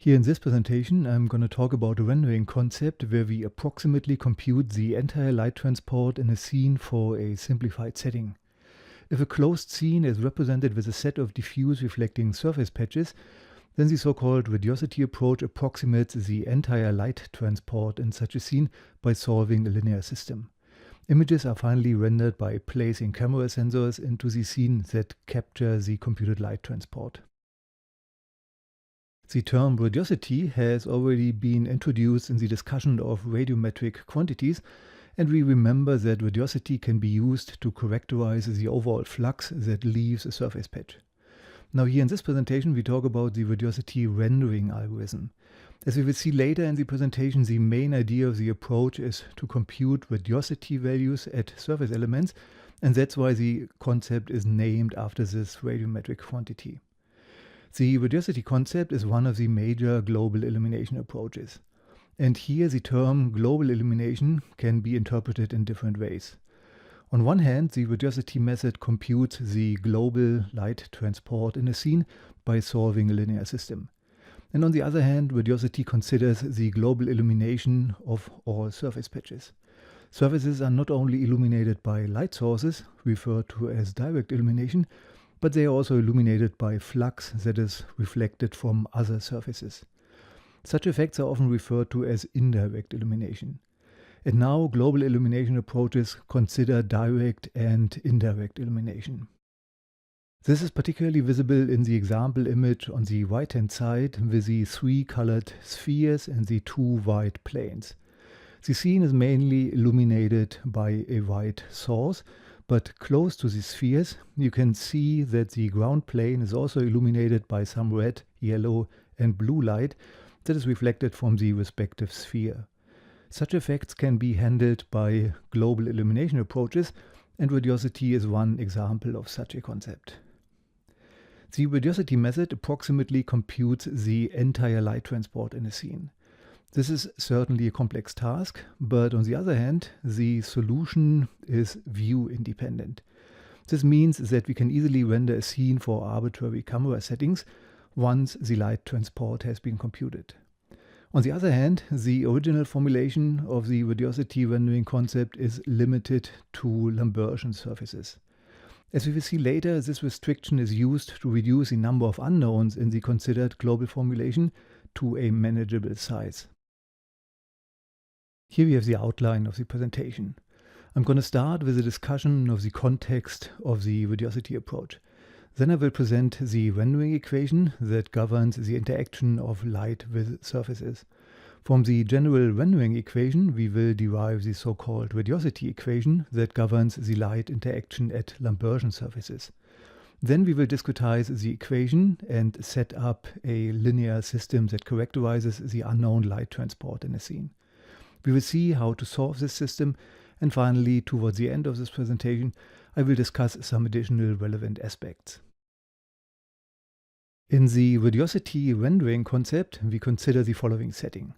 Here in this presentation, I'm going to talk about a rendering concept where we approximately compute the entire light transport in a scene for a simplified setting. If a closed scene is represented with a set of diffuse reflecting surface patches, then the so-called radiosity approach approximates the entire light transport in such a scene by solving a linear system. Images are finally rendered by placing camera sensors into the scene that capture the computed light transport. The term radiosity has already been introduced in the discussion of radiometric quantities, and we remember that radiosity can be used to characterize the overall flux that leaves a surface patch. Now here in this presentation we talk about the radiosity rendering algorithm. As we will see later in the presentation, the main idea of the approach is to compute radiosity values at surface elements, and that's why the concept is named after this radiometric quantity. The radiosity concept is one of the major global illumination approaches. And here the term global illumination can be interpreted in different ways. On one hand, the radiosity method computes the global light transport in a scene by solving a linear system. And on the other hand, radiosity considers the global illumination of all surface patches. Surfaces are not only illuminated by light sources, referred to as direct illumination, but they are also illuminated by flux that is reflected from other surfaces. Such effects are often referred to as indirect illumination. And now global illumination approaches consider direct and indirect illumination. This is particularly visible in the example image on the right-hand side with the three colored spheres and the two white planes. The scene is mainly illuminated by a white source, but close to the spheres you can see that the ground plane is also illuminated by some red, yellow and blue light that is reflected from the respective sphere. Such effects can be handled by global illumination approaches, and radiosity is one example of such a concept. The radiosity method approximately computes the entire light transport in a scene. This is certainly a complex task, but on the other hand, the solution is view independent. This means that we can easily render a scene for arbitrary camera settings once the light transport has been computed. On the other hand, the original formulation of the radiosity rendering concept is limited to Lambertian surfaces. As we will see later, this restriction is used to reduce the number of unknowns in the considered global formulation to a manageable size. Here we have the outline of the presentation. I'm going to start with a discussion of the context of the radiosity approach. Then I will present the rendering equation that governs the interaction of light with surfaces. From the general rendering equation, we will derive the so-called radiosity equation that governs the light interaction at Lambertian surfaces. Then we will discretize the equation and set up a linear system that characterizes the unknown light transport in a scene. We will see how to solve this system, and finally, towards the end of this presentation, I will discuss some additional relevant aspects. In the radiosity rendering concept, we consider the following setting.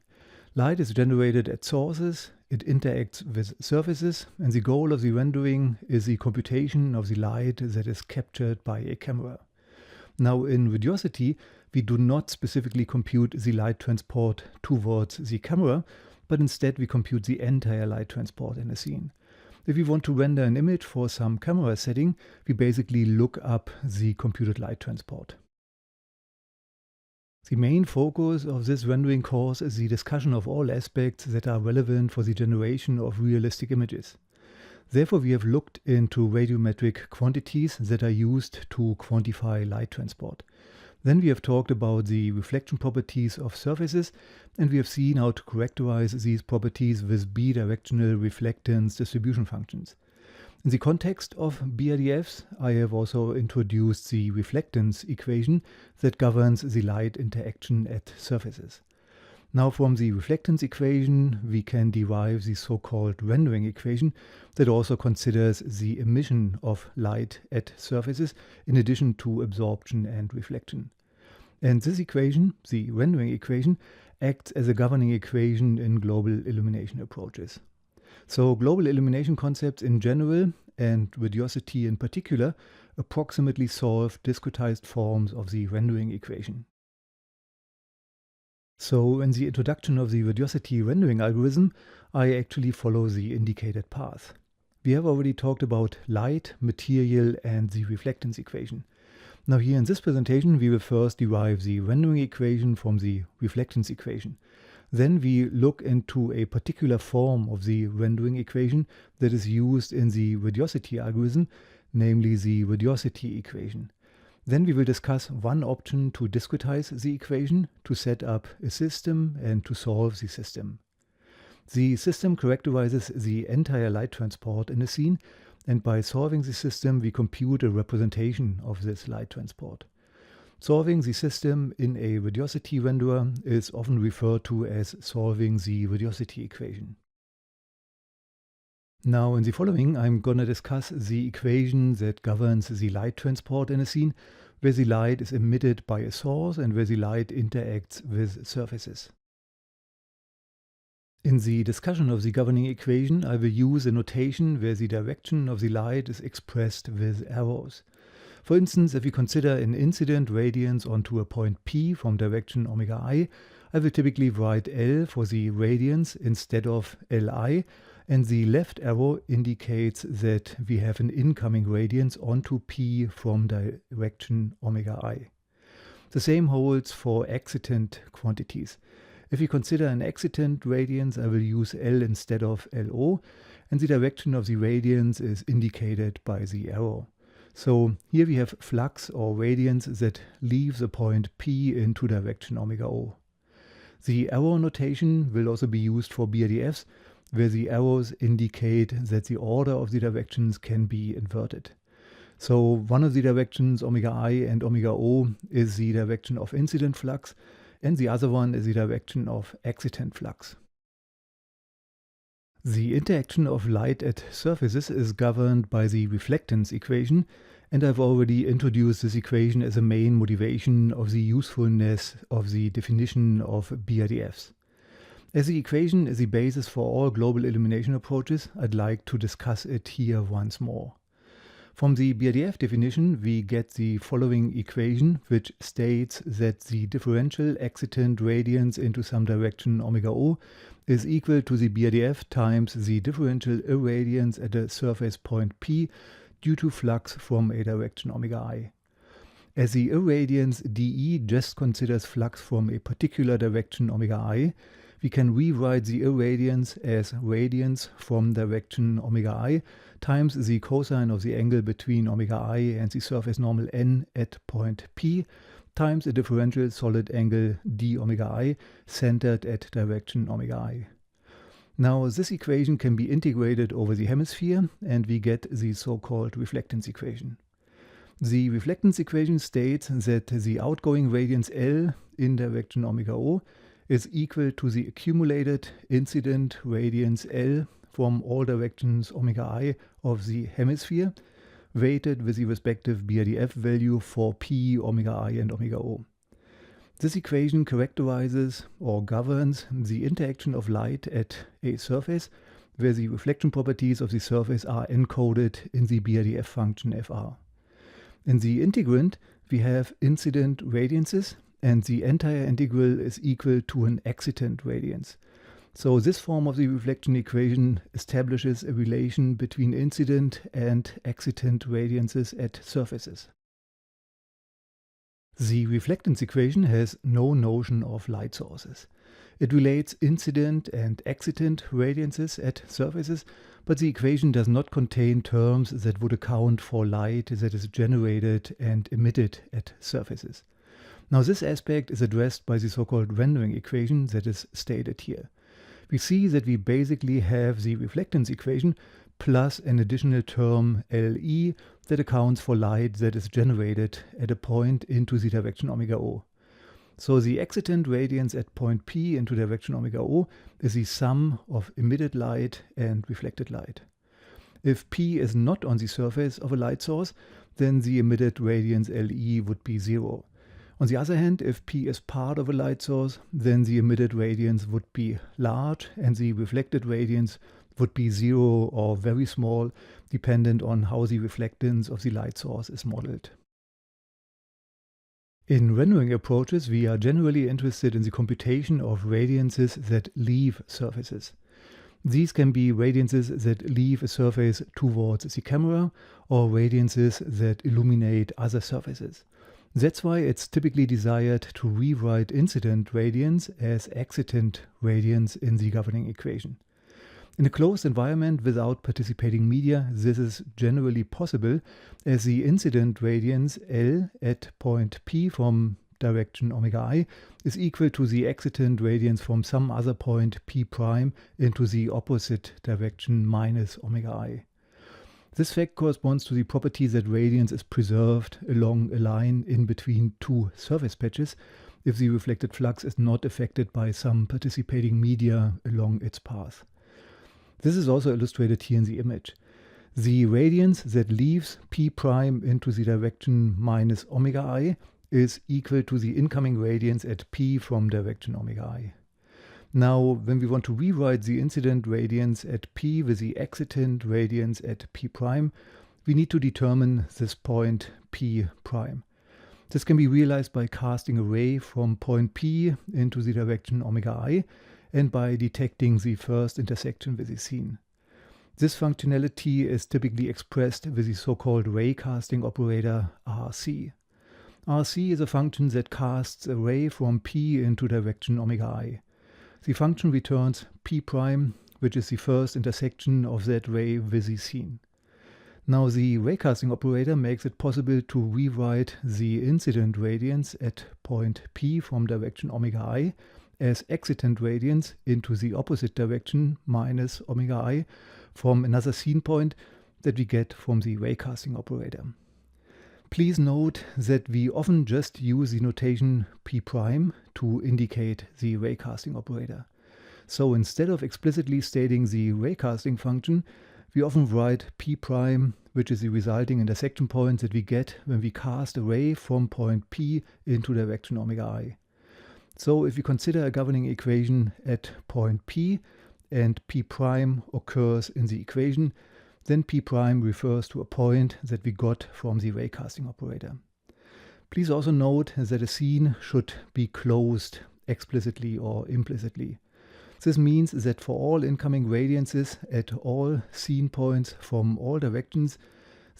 Light is generated at sources, it interacts with surfaces, and the goal of the rendering is the computation of the light that is captured by a camera. Now in radiosity, we do not specifically compute the light transport towards the camera, but instead we compute the entire light transport in a scene. If we want to render an image for some camera setting, we basically look up the computed light transport. The main focus of this rendering course is the discussion of all aspects that are relevant for the generation of realistic images. Therefore, we have looked into radiometric quantities that are used to quantify light transport. Then we have talked about the reflection properties of surfaces, and we have seen how to characterize these properties with bidirectional reflectance distribution functions. In the context of BRDFs, I have also introduced the reflectance equation that governs the light interaction at surfaces. Now from the reflectance equation, we can derive the so-called rendering equation that also considers the emission of light at surfaces in addition to absorption and reflection. And this equation, the rendering equation, acts as a governing equation in global illumination approaches. So global illumination concepts in general and radiosity in particular approximately solve discretized forms of the rendering equation. So in the introduction of the Radiosity rendering algorithm, I actually follow the indicated path. We have already talked about light, material, and the reflectance equation. Now here in this presentation, we will first derive the rendering equation from the reflectance equation. Then we look into a particular form of the rendering equation that is used in the Radiosity algorithm, namely the Radiosity equation. Then we will discuss one option to discretize the equation, to set up a system, and to solve the system. The system characterizes the entire light transport in a scene, and by solving the system we compute a representation of this light transport. Solving the system in a Radiosity renderer is often referred to as solving the Radiosity equation. Now in the following I'm going to discuss the equation that governs the light transport in a scene, where the light is emitted by a source and where the light interacts with surfaces. In the discussion of the governing equation, I will use a notation where the direction of the light is expressed with arrows. For instance, if we consider an incident radiance onto a point P from direction omega I will typically write L for the radiance instead of Li, and the left arrow indicates that we have an incoming radiance onto P from direction omega I. The same holds for excitant quantities. If we consider an excitant radiance, I will use L instead of LO, and the direction of the radiance is indicated by the arrow. So here we have flux or radiance that leaves a point P into direction omega O. The arrow notation will also be used for BRDFs, where the arrows indicate that the order of the directions can be inverted. So one of the directions, omega I and omega O, is the direction of incident flux, and the other one is the direction of excitant flux. The interaction of light at surfaces is governed by the reflectance equation, and I've already introduced this equation as a main motivation of the usefulness of the definition of BRDFs. As the equation is the basis for all global illumination approaches, I'd like to discuss it here once more. From the BRDF definition, we get the following equation, which states that the differential excitant radiance into some direction omega O is equal to the BRDF times the differential irradiance at a surface point P due to flux from a direction omega I. As the irradiance dE just considers flux from a particular direction omega I, we can rewrite the irradiance as radiance from direction omega I times the cosine of the angle between omega I and the surface normal n at point P times a differential solid angle d omega I centered at direction omega I. Now this equation can be integrated over the hemisphere and we get the so-called reflectance equation. The reflectance equation states that the outgoing radiance L in direction omega O is equal to the accumulated incident radiance L from all directions omega I of the hemisphere, weighted with the respective BRDF value for P, omega I and omega O. This equation characterizes or governs the interaction of light at a surface where the reflection properties of the surface are encoded in the BRDF function Fr. In the integrand, we have incident radiances, and the entire integral is equal to an excitant radiance. So this form of the reflection equation establishes a relation between incident and excitant radiances at surfaces. The reflectance equation has no notion of light sources. It relates incident and excitant radiances at surfaces, but the equation does not contain terms that would account for light that is generated and emitted at surfaces. Now this aspect is addressed by the so-called rendering equation that is stated here. We see that we basically have the reflectance equation plus an additional term Li that accounts for light that is generated at a point into the direction omega O. So the excitant radiance at point P into direction omega O is the sum of emitted light and reflected light. If P is not on the surface of a light source, then the emitted radiance Li would be 0. On the other hand, if P is part of a light source, then the emitted radiance would be large and the reflected radiance would be 0 or very small, dependent on how the reflectance of the light source is modeled. In rendering approaches, we are generally interested in the computation of radiances that leave surfaces. These can be radiances that leave a surface towards the camera or radiances that illuminate other surfaces. That's why it's typically desired to rewrite incident radiance as excitant radiance in the governing equation. In a closed environment without participating media, this is generally possible, as the incident radiance L at point P from direction omega I is equal to the excitant radiance from some other point P prime into the opposite direction minus omega I. This fact corresponds to the property that radiance is preserved along a line in between two surface patches if the reflected flux is not affected by some participating media along its path. This is also illustrated here in the image. The radiance that leaves P prime into the direction minus omega I is equal to the incoming radiance at P from direction omega I. Now, when we want to rewrite the incident radiance at P with the excitant radiance at P prime, we need to determine this point P prime. This can be realized by casting a ray from point P into the direction omega I and by detecting the first intersection with the scene. This functionality is typically expressed with the so-called ray casting operator RC. RC is a function that casts a ray from P into direction omega I. The function returns P prime, which is the first intersection of that ray with the scene. Now the raycasting operator makes it possible to rewrite the incident radiance at point P from direction omega I as excitant radiance into the opposite direction minus omega I from another scene point that we get from the raycasting operator. Please note that we often just use the notation P prime to indicate the raycasting operator. So instead of explicitly stating the raycasting function, we often write P prime, which is the resulting intersection point that we get when we cast a ray from point P into direction omega I. So if we consider a governing equation at point P and P prime occurs in the equation, then P prime refers to a point that we got from the raycasting operator. Please also note that a scene should be closed explicitly or implicitly. This means that for all incoming radiances at all scene points from all directions,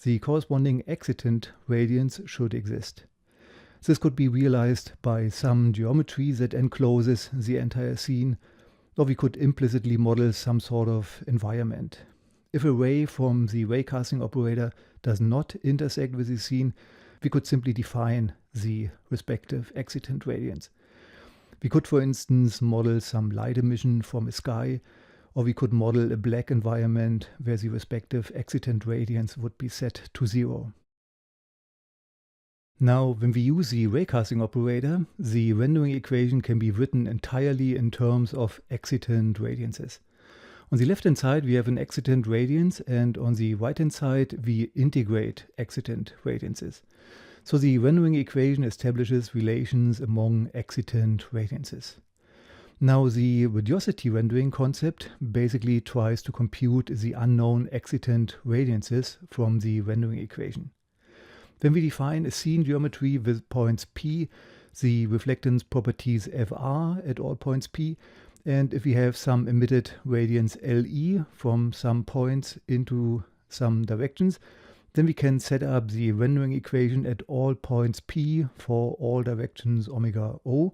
the corresponding excitant radiance should exist. This could be realized by some geometry that encloses the entire scene, or we could implicitly model some sort of environment. If a ray from the raycasting operator does not intersect with the scene, we could simply define the respective excitant radiance. We could, for instance, model some light emission from a sky, or we could model a black environment where the respective excitant radiance would be set to 0. Now, when we use the raycasting operator, the rendering equation can be written entirely in terms of excitant radiances. On the left-hand side, we have an excitant radiance, and on the right-hand side, we integrate excitant radiances. So the rendering equation establishes relations among excitant radiances. Now the radiosity rendering concept basically tries to compute the unknown excitant radiances from the rendering equation. When we define a scene geometry with points P, the reflectance properties Fr at all points P, and if we have some emitted radiance Le from some points into some directions, then we can set up the rendering equation at all points P for all directions omega O,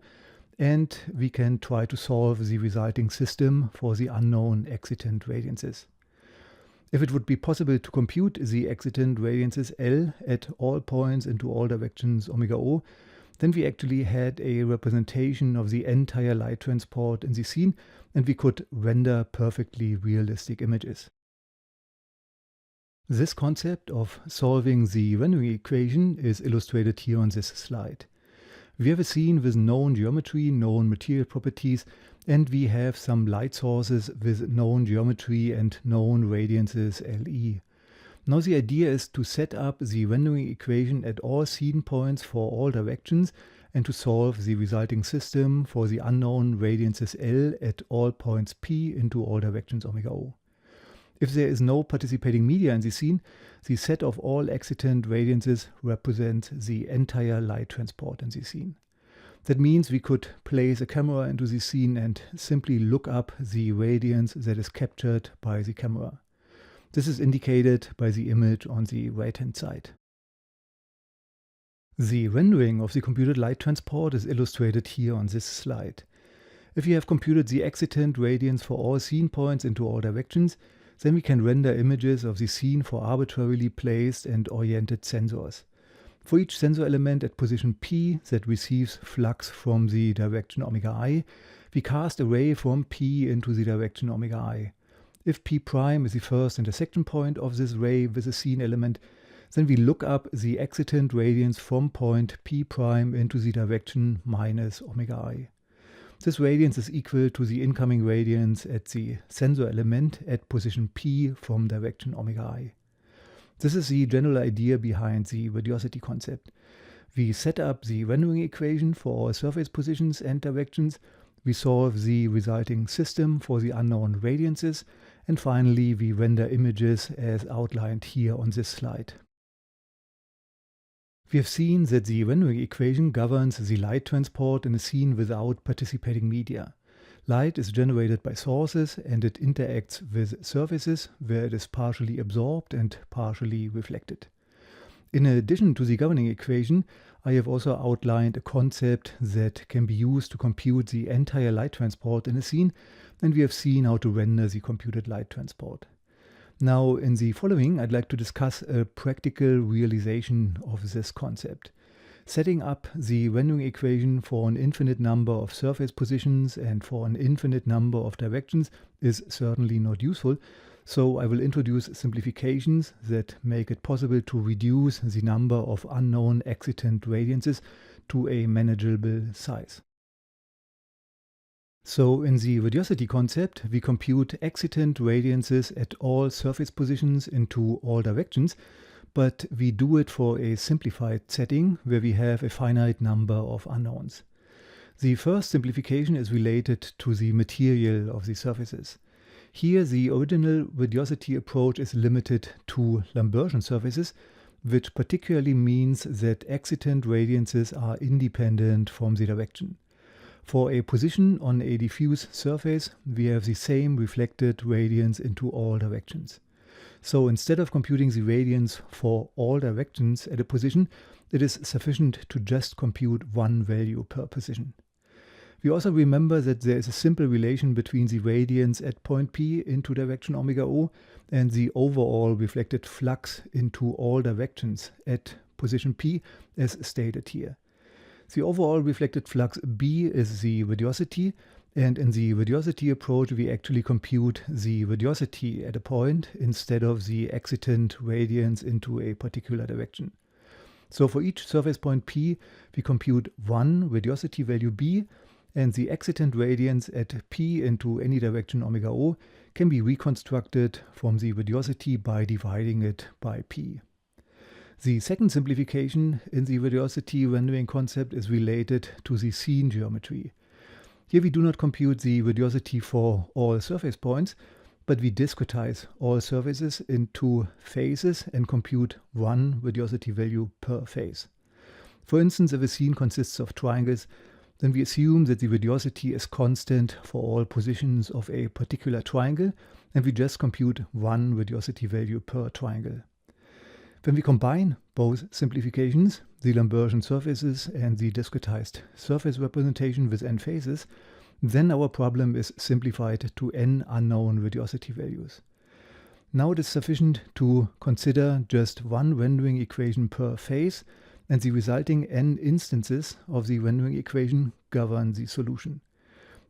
and we can try to solve the resulting system for the unknown excitant radiances. If it would be possible to compute the excitant radiances L at all points into all directions omega O, then we actually had a representation of the entire light transport in the scene, and we could render perfectly realistic images. This concept of solving the rendering equation is illustrated here on this slide. We have a scene with known geometry, known material properties, and we have some light sources with known geometry and known radiances Le. Now the idea is to set up the rendering equation at all scene points for all directions and to solve the resulting system for the unknown radiances L at all points P into all directions omega O. If there is no participating media in the scene, the set of all excitant radiances represents the entire light transport in the scene. That means we could place a camera into the scene and simply look up the radiance that is captured by the camera. This is indicated by the image on the right-hand side. The rendering of the computed light transport is illustrated here on this slide. If you have computed the excitant radiance for all scene points into all directions, then we can render images of the scene for arbitrarily placed and oriented sensors. For each sensor element at position P that receives flux from the direction omega I, we cast a ray from P into the direction omega I. If P' is the first intersection point of this ray with a scene element, then we look up the excitant radiance from point P' into the direction minus omega I. This radiance is equal to the incoming radiance at the sensor element at position P from direction omega I. This is the general idea behind the radiosity concept. We set up the rendering equation for all surface positions and directions, we solve the resulting system for the unknown radiances, and finally we render images as outlined here on this slide. We have seen that the rendering equation governs the light transport in a scene without participating media. Light is generated by sources and it interacts with surfaces where it is partially absorbed and partially reflected. In addition to the governing equation, I have also outlined a concept that can be used to compute the entire light transport in a scene, and we have seen how to render the computed light transport. Now, in the following, I'd like to discuss a practical realization of this concept. Setting up the rendering equation for an infinite number of surface positions and for an infinite number of directions is certainly not useful, so I will introduce simplifications that make it possible to reduce the number of unknown excitant radiances to a manageable size. So in the radiosity concept, we compute excitant radiances at all surface positions into all directions, but we do it for a simplified setting where we have a finite number of unknowns. The first simplification is related to the material of the surfaces. Here the original radiosity approach is limited to Lambertian surfaces, which particularly means that excitant radiances are independent from the direction. For a position on a diffuse surface, we have the same reflected radiance into all directions. So instead of computing the radiance for all directions at a position, it is sufficient to just compute one value per position. We also remember that there is a simple relation between the radiance at point P into direction omega O and the overall reflected flux into all directions at position P as stated here. The overall reflected flux B is the radiosity, and in the radiosity approach we actually compute the radiosity at a point instead of the excitant radiance into a particular direction. So for each surface point P we compute one radiosity value B, and the excitant radiance at P into any direction omega O can be reconstructed from the radiosity by dividing it by P. The second simplification in the radiosity rendering concept is related to the scene geometry. Here we do not compute the radiosity for all surface points, but we discretize all surfaces into phases and compute one radiosity value per phase. For instance, if a scene consists of triangles, then we assume that the radiosity is constant for all positions of a particular triangle, and we just compute one radiosity value per triangle. When we combine both simplifications, the Lambertian surfaces and the discretized surface representation with n phases, then our problem is simplified to n unknown radiosity values. Now it is sufficient to consider just one rendering equation per phase, and the resulting n instances of the rendering equation govern the solution.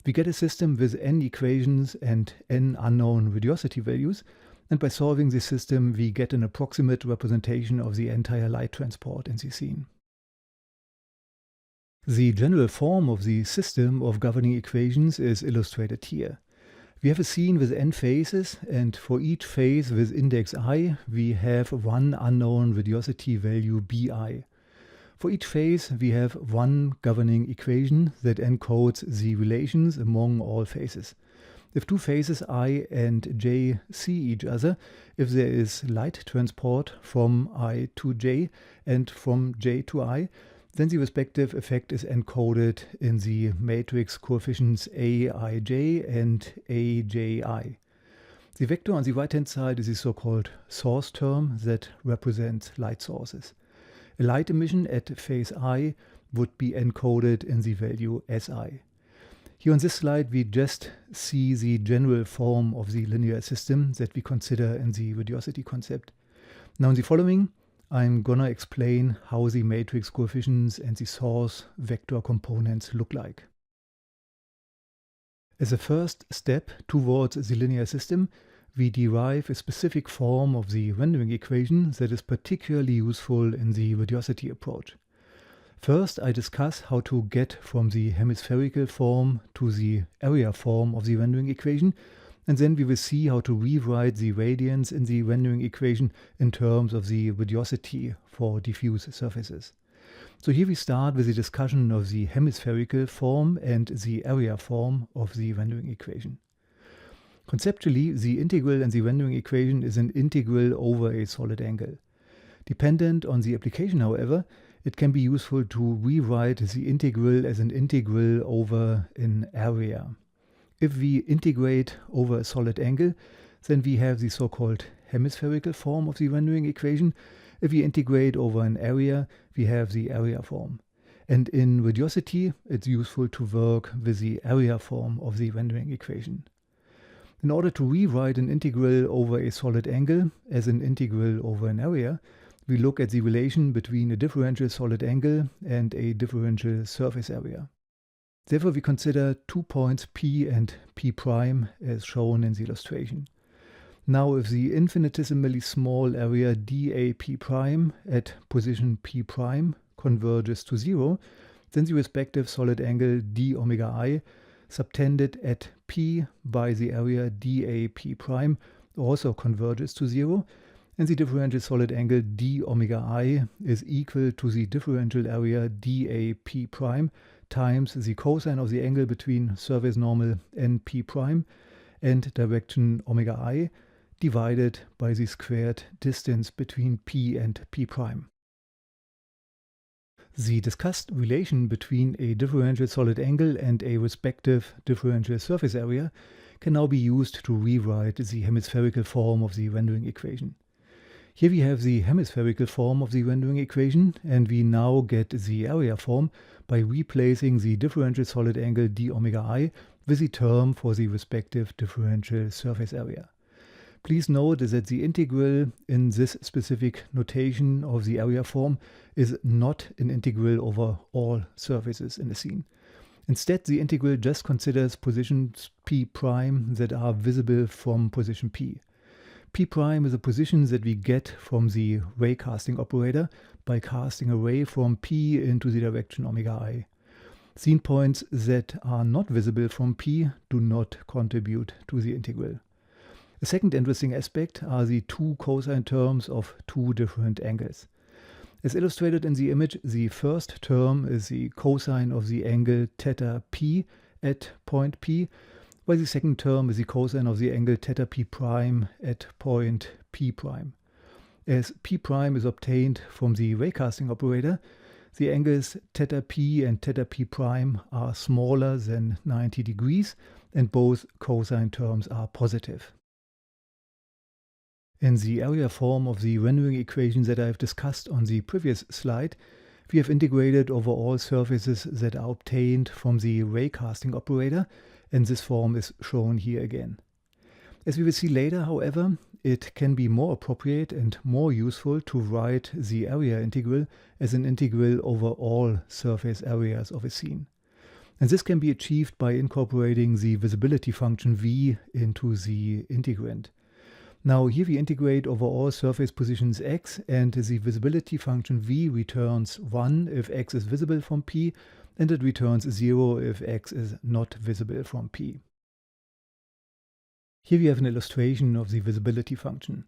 We get a system with n equations and n unknown radiosity values, and by solving this system we get an approximate representation of the entire light transport in the scene. The general form of the system of governing equations is illustrated here. We have a scene with n phases, and for each phase with index I we have one unknown radiosity value bi. For each phase we have one governing equation that encodes the relations among all phases. If two faces I and j see each other, if there is light transport from I to j and from j to I, then the respective effect is encoded in the matrix coefficients aij and aji. The vector on the right-hand side is the so-called source term that represents light sources. A light emission at phase I would be encoded in the value Si. Here on this slide we just see the general form of the linear system that we consider in the radiosity concept. Now in the following I'm gonna explain how the matrix coefficients and the source vector components look like. As a first step towards the linear system, we derive a specific form of the rendering equation that is particularly useful in the radiosity approach. First, I discuss how to get from the hemispherical form to the area form of the rendering equation, and then we will see how to rewrite the radiance in the rendering equation in terms of the radiosity for diffuse surfaces. So here we start with the discussion of the hemispherical form and the area form of the rendering equation. Conceptually, the integral in the rendering equation is an integral over a solid angle. Dependent on the application, however, it can be useful to rewrite the integral as an integral over an area. If we integrate over a solid angle, then we have the so-called hemispherical form of the rendering equation. If we integrate over an area, we have the area form. And in radiosity, it's useful to work with the area form of the rendering equation. In order to rewrite an integral over a solid angle as an integral over an area, we look at the relation between a differential solid angle and a differential surface area. Therefore, we consider 2 points P and P' as shown in the illustration. Now, if the infinitesimally small area dAP' at position P' converges to 0, then the respective solid angle d omega I subtended at P by the area dAP' also converges to 0, and the differential solid angle d omega I is equal to the differential area dAP' times the cosine of the angle between surface normal and P' and direction omega I divided by the squared distance between P and P'. The discussed relation between a differential solid angle and a respective differential surface area can now be used to rewrite the hemispherical form of the rendering equation. Here we have the hemispherical form of the rendering equation, and we now get the area form by replacing the differential solid angle d omega I with the term for the respective differential surface area. Please note that the integral in this specific notation of the area form is not an integral over all surfaces in the scene. Instead, the integral just considers positions P' that are visible from position P. P' is a position that we get from the ray casting operator by casting a ray from P into the direction omega I. Scene points that are not visible from P do not contribute to the integral. A second interesting aspect are the two cosine terms of two different angles. As illustrated in the image, the first term is the cosine of the angle theta p at point P, while the second term is the cosine of the angle theta p' at point P'. As P' is obtained from the raycasting operator, the angles theta p and theta p' are smaller than 90 degrees, and both cosine terms are positive. In the area form of the rendering equation that I have discussed on the previous slide, we have integrated over all surfaces that are obtained from the raycasting operator, and this form is shown here again. As we will see later, however, it can be more appropriate and more useful to write the area integral as an integral over all surface areas of a scene. And this can be achieved by incorporating the visibility function v into the integrand. Now here we integrate over all surface positions x, and the visibility function v returns 1 if x is visible from P, and it returns 0 if x is not visible from P. Here we have an illustration of the visibility function.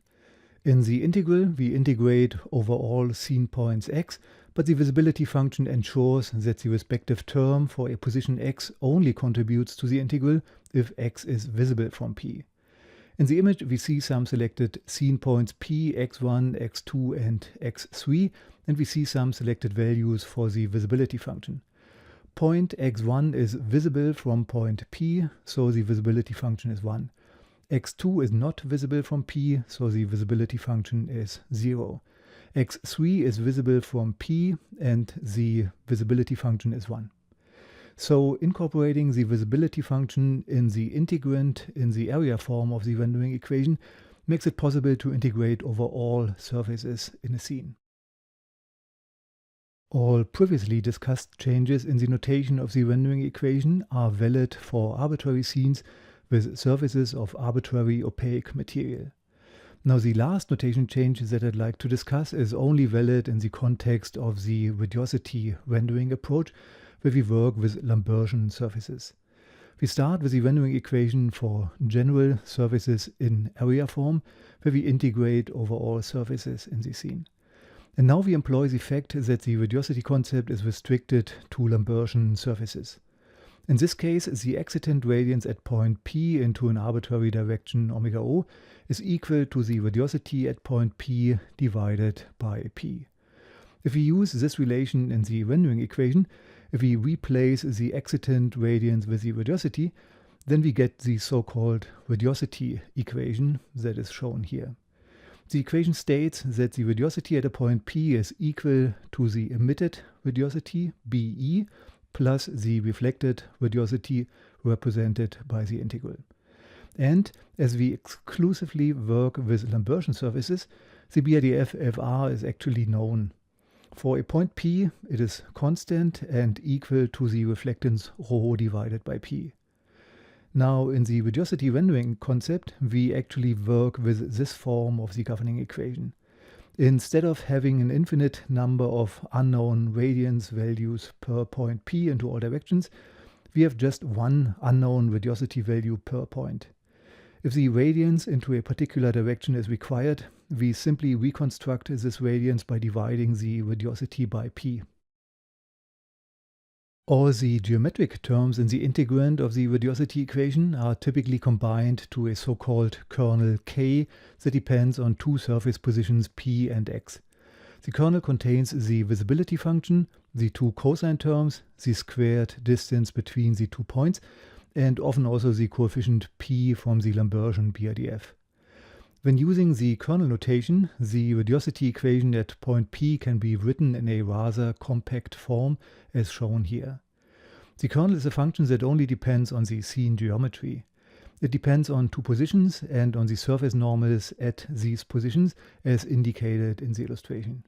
In the integral, we integrate over all scene points x but the visibility function ensures that the respective term for a position x only contributes to the integral if x is visible from P. In the image, we see some selected scene points P, x1, x2, and x3, and we see some selected values for the visibility function. Point x1 is visible from point P, so the visibility function is 1. x2 is not visible from P, so the visibility function is 0. x3 is visible from P, and the visibility function is 1. So incorporating the visibility function in the integrand in the area form of the rendering equation makes it possible to integrate over all surfaces in a scene. All previously discussed changes in the notation of the rendering equation are valid for arbitrary scenes with surfaces of arbitrary opaque material. Now, the last notation change that I'd like to discuss is only valid in the context of the radiosity rendering approach, where we work with Lambertian surfaces. We start with the rendering equation for general surfaces in area form, where we integrate over all surfaces in the scene. And now we employ the fact that the radiosity concept is restricted to Lambertian surfaces. In this case, the excitant radiance at point P into an arbitrary direction omega O is equal to the radiosity at point P divided by P. If we use this relation in the rendering equation, if we replace the excitant radiance with the radiosity, then we get the so-called radiosity equation that is shown here. The equation states that the radiosity at a point P is equal to the emitted radiosity, BE, plus the reflected radiosity represented by the integral. And as we exclusively work with Lambertian surfaces, the BRDF FR is actually known. For a point P, it is constant and equal to the reflectance ρ divided by P. Now, in the radiosity rendering concept, we actually work with this form of the governing equation. Instead of having an infinite number of unknown radiance values per point P into all directions, we have just one unknown radiosity value per point. If the radiance into a particular direction is required, we simply reconstruct this radiance by dividing the radiosity by P. All the geometric terms in the integrand of the radiosity equation are typically combined to a so-called kernel K that depends on two surface positions P and X. The kernel contains the visibility function, the two cosine terms, the squared distance between the 2 points, and often also the coefficient P from the Lambertian BRDF. When using the kernel notation, the radiosity equation at point P can be written in a rather compact form as shown here. The kernel is a function that only depends on the scene geometry. It depends on two positions and on the surface normals at these positions as indicated in the illustration.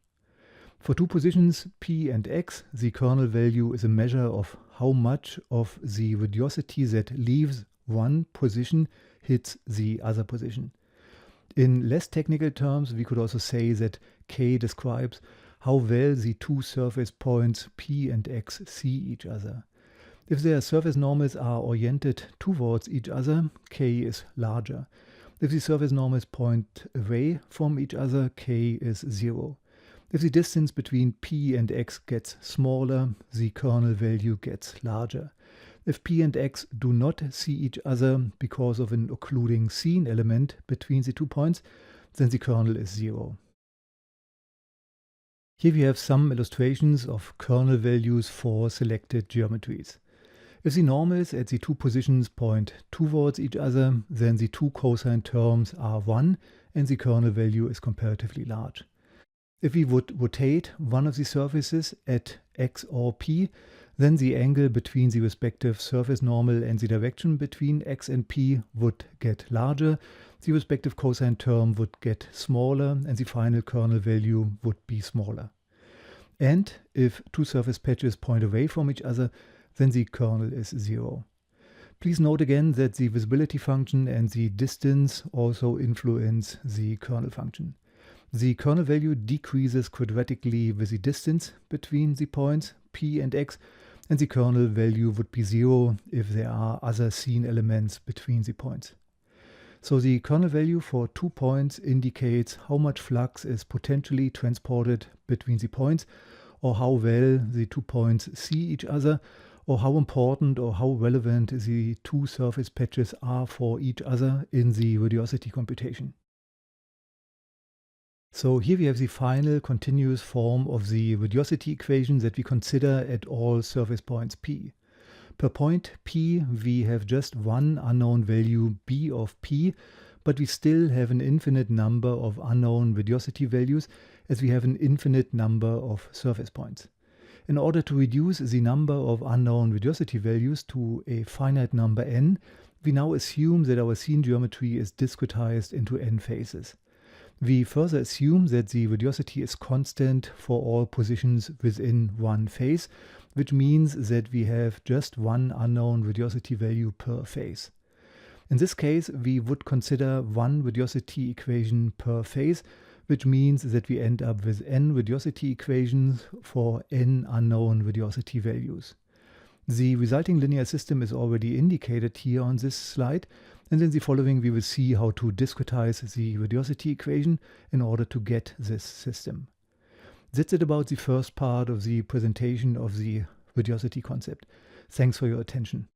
For two positions P and X, the kernel value is a measure of how much of the radiosity that leaves one position hits the other position. In less technical terms, we could also say that K describes how well the two surface points P and X see each other. If their surface normals are oriented towards each other, K is larger. If the surface normals point away from each other, K is 0. If the distance between P and X gets smaller, the kernel value gets larger. If P and X do not see each other because of an occluding scene element between the 2 points, then the kernel is 0. Here we have some illustrations of kernel values for selected geometries. If the normals at the two positions point towards each other, then the two cosine terms are 1 and the kernel value is comparatively large. If we would rotate one of the surfaces at X or P, then the angle between the respective surface normal and the direction between X and P would get larger, the respective cosine term would get smaller, and the final kernel value would be smaller. And if two surface patches point away from each other, then the kernel is 0. Please note again that the visibility function and the distance also influence the kernel function. The kernel value decreases quadratically with the distance between the points P and X, and the kernel value would be 0 if there are other scene elements between the points. So the kernel value for 2 points indicates how much flux is potentially transported between the points, or how well the 2 points see each other, or how important or how relevant the 2 surface patches are for each other in the radiosity computation. So here we have the final continuous form of the radiosity equation that we consider at all surface points P. Per point P, we have just one unknown value B of P, but we still have an infinite number of unknown radiosity values as we have an infinite number of surface points. In order to reduce the number of unknown radiosity values to a finite number n, we now assume that our scene geometry is discretized into n phases. We further assume that the radiosity is constant for all positions within one phase, which means that we have just one unknown radiosity value per phase. In this case, we would consider one radiosity equation per phase, which means that we end up with n radiosity equations for n unknown radiosity values. The resulting linear system is already indicated here on this slide, and in the following we will see how to discretize the radiosity equation in order to get this system. That's it about the first part of the presentation of the radiosity concept. Thanks for your attention.